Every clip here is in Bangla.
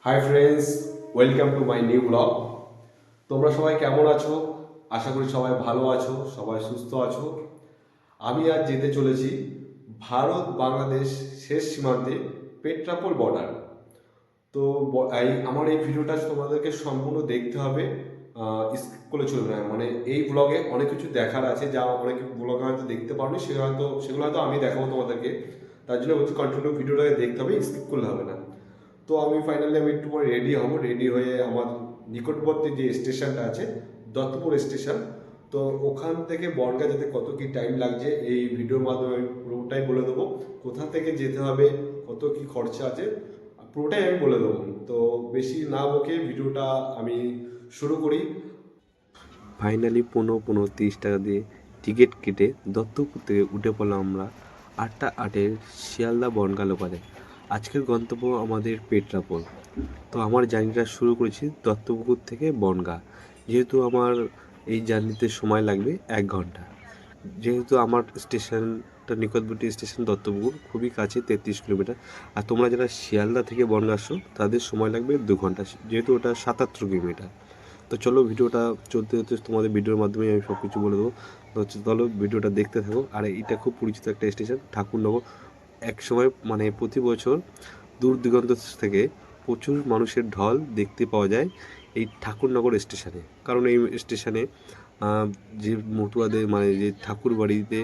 Hi friends, welcome to my new blog. তোমরা সবাই কেমন আছো? আশা করি সবাই ভালো আছো, সবাই সুস্থ আছো। আমি আজ যেতে চলেছি ভারত বাংলাদেশ শেষ সীমান্তে পেট্রাপোল বর্ডার। তো আমার এই ভিডিওটা তোমাদেরকে সম্পূর্ণ দেখতে হবে, স্কিপ করে চলবে না। মানে এই ব্লগে অনেক কিছু দেখার আছে যা অনেক ব্লগে হয়তো দেখতে পারোনি, সেগুলো হয়তো আমি দেখাবো তোমাদেরকে। তার জন্য বলছি কন্টিনিউ ভিডিওটাকে দেখতে হবে, স্কিপ করলে হবে না। তো আমি একটু পরে রেডি হব, রেডি হয়ে আমার নিকটবর্তী যে স্টেশনটা আছে দত্তপুর স্টেশন, তো ওখান থেকে বনগাঁ যেতে কত কি টাইম লাগছে এই ভিডিওর মাধ্যমে আমি পুরোটাই বলে দেবো। কোথা থেকে যেতে হবে, কত কি খরচা আছে, পুরোটাই আমি বলে দেবো। তো বেশি না বকে ভিডিওটা আমি শুরু করি। ফাইনালি 15-30 টাকা দিয়ে টিকিট কেটে দত্তপুর থেকে উঠে পড়লাম আমরা 8টা 8-এর শিয়ালদা বনগাঁ লোকালে। আজকের গন্তব্য আমাদের পেট্রাপোল। তো আমার জার্নিটা শুরু করেছি দত্তপুকুর থেকে বনগাঁ। যেহেতু আমার এই জার্নিতে সময় লাগবে 1 ঘন্টা, যেহেতু আমার স্টেশনটা নিকটবর্তী স্টেশন দত্তপুকুর, খুবই কাছে 33 কিলোমিটার। আর তোমরা যারা শিয়ালদা থেকে বনগাঁ আসো তাদের সময় লাগবে 2 ঘন্টা, যেহেতু ওটা 77 কিলোমিটার। তো চলো ভিডিওটা চলতে হতে তোমাদের ভিডিওর মাধ্যমে আমি সব কিছু বলে দেবো। তো হচ্ছে চলো ভিডিওটা দেখতে থাকো। আর এটা খুব পরিচিত একটা স্টেশন, ঠাকুরনগর। এক সময় মানে প্রতি বছর দূর দিগন্ত থেকে প্রচুর মানুষের ঢল দেখতে পাওয়া যায় এই ঠাকুরনগর স্টেশনে। কারণ এই স্টেশনে যে মতুয়াদের মানে যে ঠাকুর বাড়িতে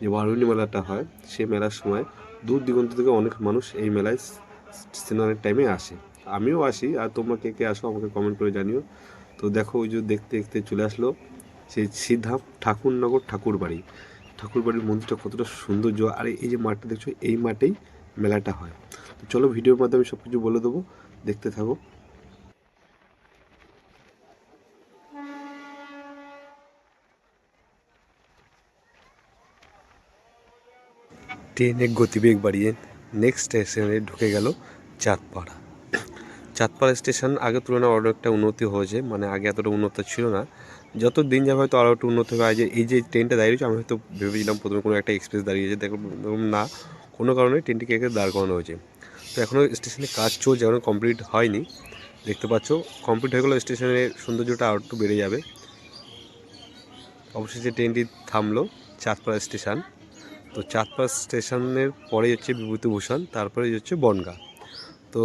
যে বারুণী মেলাটা হয়, সেই মেলার সময় দূর দিগন্ত থেকে অনেক মানুষ এই মেলায় স্নানের টাইমে আসে। আমিও আসি। আর তোমরা কে কে আসো আমাকে কমেন্ট করে জানিও। তো দেখো ওই যে দেখতে দেখতে চলে আসলো সেই সিদ্ধাম ঠাকুরনগর ঠাকুরবাড়ি। ঠাকুরবাড়ির মন্দিরটা কতটা সৌন্দর্য। আর এই যে মাঠটা দেখছো, এই মাঠেই মেলাটা হয়। তো চলো ভিডিওর মাধ্যমে সব কিছু বলে দেবো, দেখতে থাকো। ট্রেনের গতিবেগ বাড়িয়ে নেক্সট স্টেশনে ঢুকে গেল চাঁদপাড়া। চাঁদপাড়া স্টেশন আগের তুলনায় অনেকটা উন্নতি হয়েছে, মানে আগে এতটা উন্নত ছিল না। যত দিন যাবে হয়তো আরও একটু উন্নত হবে। এই যে ট্রেনটা দাঁড়িয়ে রয়েছে, আমি হয়তো ভেবেছিলাম প্রথমে কোনো একটা এক্সপ্রেস দাঁড়িয়েছে, দেখুন না, কোনো কারণে ট্রেনটিকে এখানে দাঁড় করানো হয়েছে। তো এখনও স্টেশনে কাজ চলছে, এখনও কমপ্লিট হয়নি। দেখতে পাচ্ছ কমপ্লিট হয়ে গেলে স্টেশনের সৌন্দর্যটা আরও একটু বেড়ে যাবে। অবশেষে ট্রেনটি থামলো চাঁদপাড়া স্টেশন। তো চাঁদপাড়া স্টেশনের পরেই হচ্ছে বিভূতিভূষণ, তারপরে হচ্ছে বনগাঁ। তো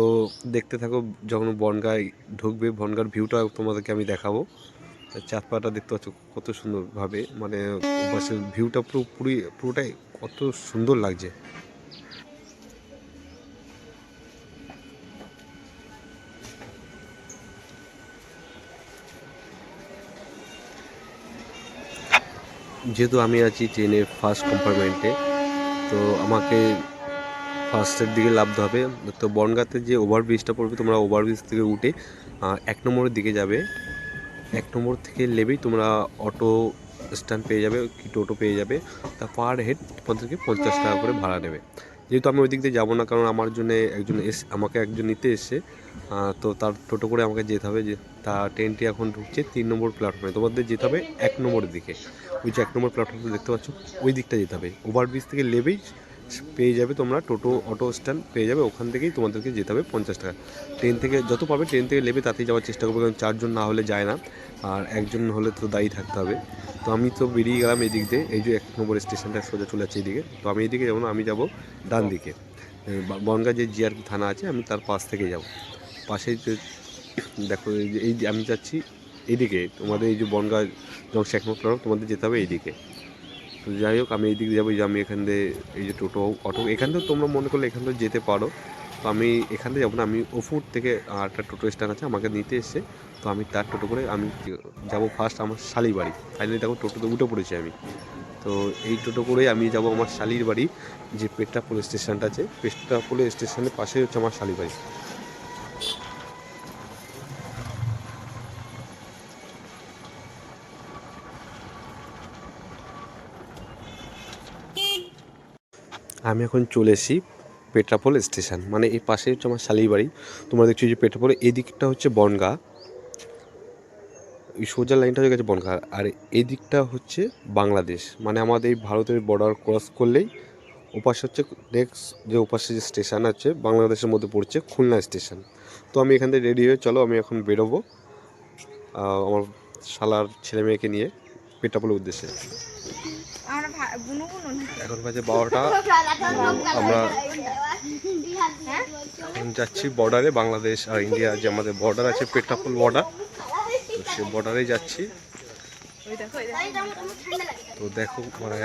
দেখতে থাকো, যখন বনগাঁয় ঢুকবে বনগাঁর ভিউটা তোমাদেরকে আমি দেখাবো। চাঁদপাড়াটা দেখতে পাচ্ছ কত সুন্দরভাবে, মানে ওপাশের ভিউটা পুরোটাই কত সুন্দর লাগছে। যেহেতু আমি আছি ট্রেনের ফার্স্ট কম্পার্টমেন্টে, তো আমাকে ফার্স্টের দিকে নামতে হবে। তো বনগাঁতে যে ওভারব্রিজটা পড়বে, তোমরা ওভারব্রিজ থেকে উঠে 1 নম্বরের দিকে যাবে। 1 নম্বর থেকে নেবেই তোমরা অটো স্ট্যান্ড পেয়ে যাবে কি টোটো পেয়ে যাবে। তা পার হেড তোমাদেরকে 50 টাকা করে ভাড়া নেবে। যেহেতু আমি ওই দিক দিয়ে যাবো না, কারণ আমার জন্য আমাকে একজন নিতে এসছে। তো তার টোটো করে আমাকে যেতে হবে। যে তা ট্রেনটি এখন ঢুকছে 3 নম্বর প্ল্যাটফর্মে, তোমাদের যেতে হবে 1 নম্বরের দিকে। ওই যে 1 নম্বর প্ল্যাটফর্মটা দেখতে পাচ্ছ, ওই দিকটা যেতে হবে। ওভারব্রিজ থেকে নেবেই পেয়ে যাবে তোমরা অটো স্ট্যান্ড পেয়ে যাবে, ওখান থেকেই তোমাদেরকে যেতে হবে 50 টাকা। ট্রেন থেকে যত পাবে ট্রেন থেকে নেবে তাতেই যাওয়ার চেষ্টা করবে, কারণ 4 জন না হলে যায় না, আর একজন হলে তো দায়ী থাকতে হবে। তো আমি তো বেরিয়ে গেলাম এই দিক দিয়ে, এই যে 1 নম্বর স্টেশনটা সোজা চলে যাচ্ছে এইদিকে। তো আমি এইদিকে যাবো না, আমি যাব ডান দিকে। বনগাঁ যে জিআরপি থানা আছে, আমি তার পাশ থেকে যাব। পাশেই যে দেখো, এই যে আমি যাচ্ছি এইদিকে, তোমাদের এই যে বনগাঁ জংশন 1 নম্বর প্ল্যাটফর্ম, তোমাদের যেতে হবে এইদিকে। তো যাই হোক, আমি এই দিকে যাবো। এই যে আমি এখান দিয়ে এই যে টোটো অটো, এখান থেকে তোমরা মনে করলে এখান থেকে যেতে পারো। তো আমি এখান থেকে যাবো না, আমি ওফুর থেকে একটা টোটো স্ট্যান্ড আছে, আমাকে নিতে এসছে। তো আমি তার টোটো করে আমি যাব ফার্স্ট আমার শালির বাড়ি। ফাইনালি দেখো টোটোতে উঠে পড়েছি আমি। তো এই টোটো করেই আমি যাব আমার শালির বাড়ি, যে পেট্রাপোল স্টেশনটা আছে, পেট্রাপোল স্টেশনের পাশেই হচ্ছে আমার শালির বাড়ি। আমি এখন চলে এসেছি পেট্রাপোল স্টেশন, মানে এই পাশে হচ্ছে আমার শালির বাড়ি। তোমরা দেখছো যে পেট্রাপোল, এই দিকটা হচ্ছে বনগাঁ, এই সোজা লাইনটা হয়ে গেছে বনগাঁ। আর এই দিকটা হচ্ছে বাংলাদেশ, মানে আমাদের এই ভারতের বর্ডার ক্রস করলেই ওপাশে হচ্ছে নেক্সট যে ওপাশে যে স্টেশন আছে বাংলাদেশের মধ্যে পড়ছে খুলনা স্টেশন। তো আমি এখান থেকে রেডি হয়ে চলো আমি এখন বেরোবো আমার শালার ছেলে মেয়েকে নিয়ে পেটাপুলের উদ্দেশ্যে। এখন বাজে 12টা। আমরা এখন যাচ্ছি বর্ডারে, বাংলাদেশ আর ইন্ডিয়া যে আমাদের বর্ডার আছে পেটাপুল বর্ডার, তো সে বর্ডারে যাচ্ছি। তো দেখো মানে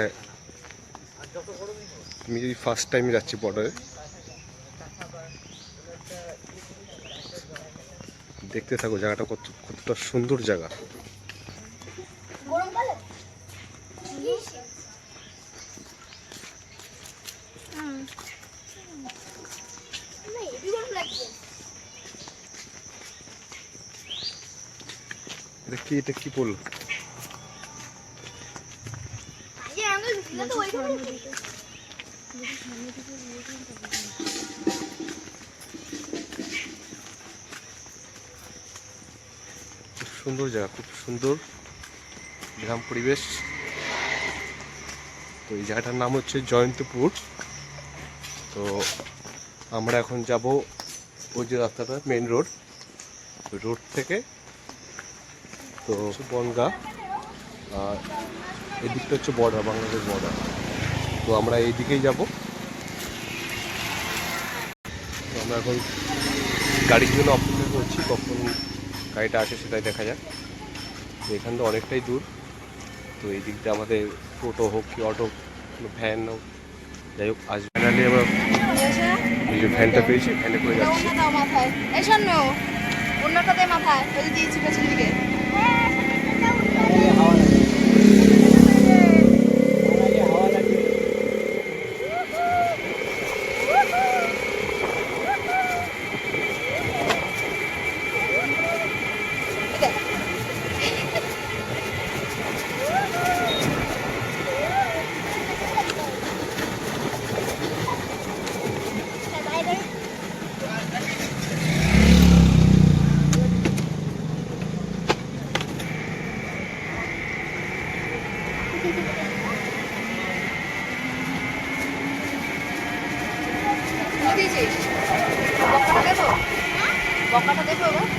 আমি ফার্স্ট টাইম যাচ্ছি বর্ডারে, দেখতে থাকো জায়গাটা কতটা সুন্দর জায়গা। এটা কি বললো? খুব সুন্দর জায়গা, খুব সুন্দর গ্রাম পরিবেশ। তো এই জায়গাটার নাম হচ্ছে জয়ন্তপুর। তো আমরা এখন যাব ওই যে রাস্তাটা মেন রোড, ওই রোড থেকে তো বনগাঁ, আর এদিকটা হচ্ছে বর্ডার, বাংলাদেশ বর্ডার। তো আমরা এই দিকেই যাব। তো আমরা এখন গাড়ির জন্য অপেক্ষা করছি, কখন গাড়িটা আসে সেটাই দেখা যাক। তো এখান থেকে অনেকটাই দূর। তো এই দিক দিয়ে আমাদের টোটো হোক কি অটো ভ্যান হোক যাই হোক আসবে। ফাইনালি আমরা এই যে ভ্যানটা পেয়েছি, ভ্যানে করে যাচ্ছি। বকাটা দেখো আমার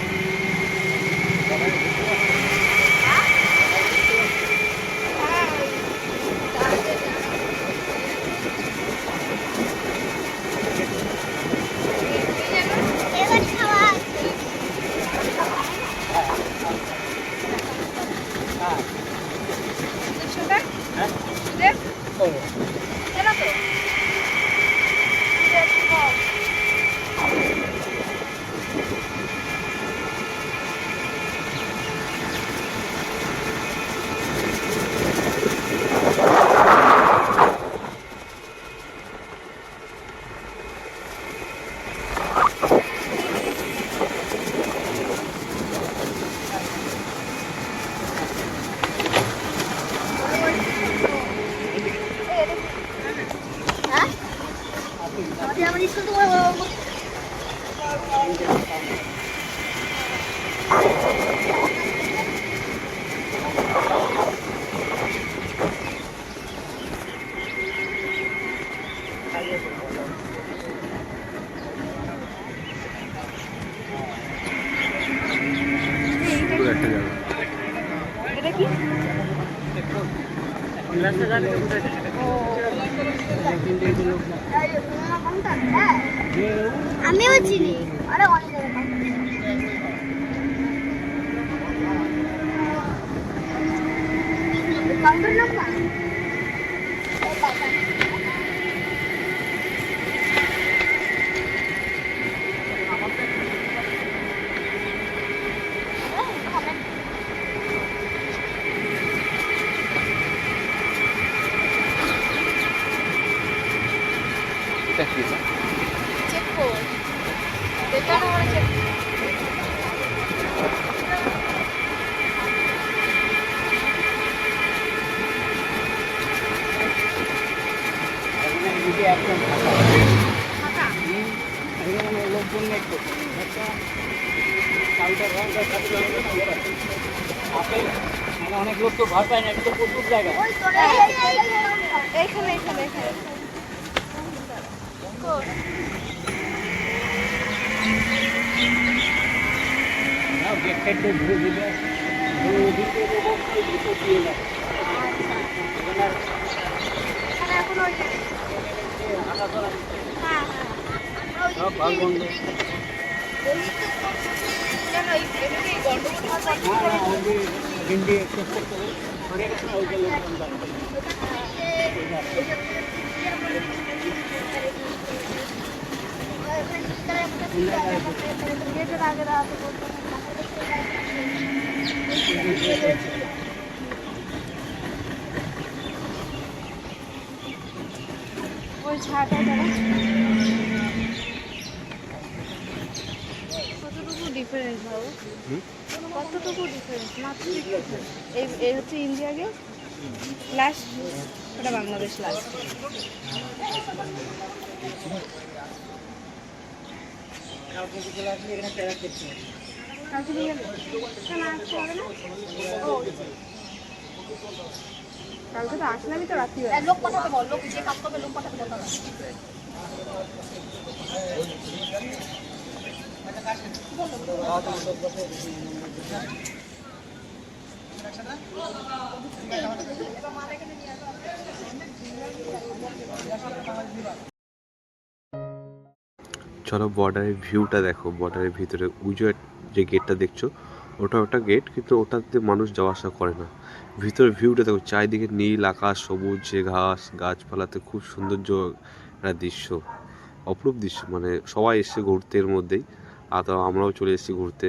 স্কুল তো একটা জায়গা এটা কি আমিও চিনি আরে অনেক কাউন্টার নাম্বার চেক কর এটা না মানে চেক অনেক লোক তো ঘর পায় না, এটা তো প্রচুর জায়গা। এইখানে কই? এখানে এখন ওই যে হ্যাঁ হ্যাঁ ওই যে কেন এমনি গন্ডগোল গেটের আগে দাঁড়াতে বলতো ওই ছাটায় দাঁড়া কতটুকু ডিফারেন্স বাবু কতটুকু ডিফারেন্স মাত্র এই হচ্ছে ইন্ডিয়া গেট লাস্ট ওটা বাংলাদেশ লাস্ট কালকে নিয়ে যাবে কেন আজকে হবে না ও কালকে তো আসলামই তো রাত্রি লোক পাঠাতে বল লোক যে কাজ করবে লোক পাঠাতে বল চলো বর্ডারের ভিউটা দেখো। বর্ডারের ভিতরে উজো যে গেটটা দেখছো ওটা গেট, কিন্তু ওটাতে মানুষ যাওয়া আসা করে না। ভিতরের ভিউটা দেখো, চারিদিকে নীল আকাশ, সবুজ যে ঘাস গাছপালাতে খুব সৌন্দর্য একটা দৃশ্য, অপরূপ দৃশ্য। মানে সবাই এসছে ঘুরতে এর মধ্যেই, আর তো আমরাও চলে এসেছি ঘুরতে।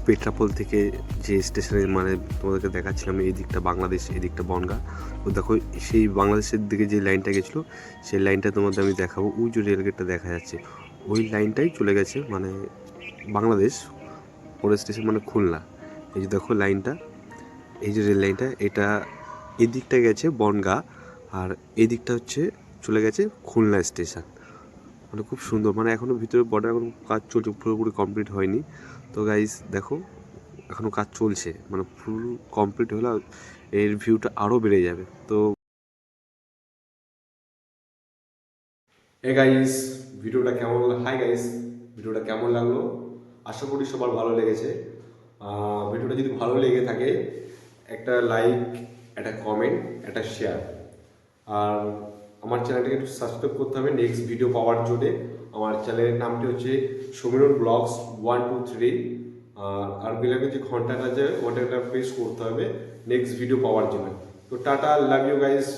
পেট্রাপোল থেকে যে স্টেশনে মানে তোমাদেরকে দেখাচ্ছিলাম, এই দিকটা বাংলাদেশ, এই দিকটা বনগাঁ। তো দেখো সেই বাংলাদেশের দিকে যে লাইনটা গেছিলো সেই লাইনটা তোমাদের আমি দেখাবো। ওই যে রেলগেটটা দেখা যাচ্ছে ওই লাইনটাই চলে গেছে মানে বাংলাদেশ, পরের স্টেশন মানে খুলনা। এই যে দেখো লাইনটা, এই যে রেল লাইনটা, এটা এই দিকটা গেছে বনগাঁ, আর এই দিকটা হচ্ছে চলে গেছে খুলনা স্টেশন। মানে খুব সুন্দর, মানে এখনও ভিতরে বর্ডার এখন কাজ চলছে, পুরোপুরি কমপ্লিট হয়নি। তো গাইস দেখো এখনও কাজ চলছে, মানে ফুল কমপ্লিট হলে এর ভিউটা আরও বেড়ে যাবে। তো গাইস ভিডিওটা কেমন, হাই গাইস ভিডিওটা কেমন লাগলো? আশা করি সবার ভালো লেগেছে। ভিডিওটা যদি ভালো লেগে থাকে একটা লাইক, একটা কমেন্ট, একটা শেয়ার, আর আমার চ্যানেলটাকে একটু সাবস্ক্রাইব করতে হবে নেক্সট ভিডিও পাওয়ার জন্যে। আমার চ্যানেলের নামটি হচ্ছে সমীরন ব্লগস 1 2 3, আর বেলাকে যে ঘন্টাটা আছে ওটা প্রেস করতে হবে নেক্সট ভিডিও পাওয়ার জন্য। তো টাটা, লাভ ইউ গাইস।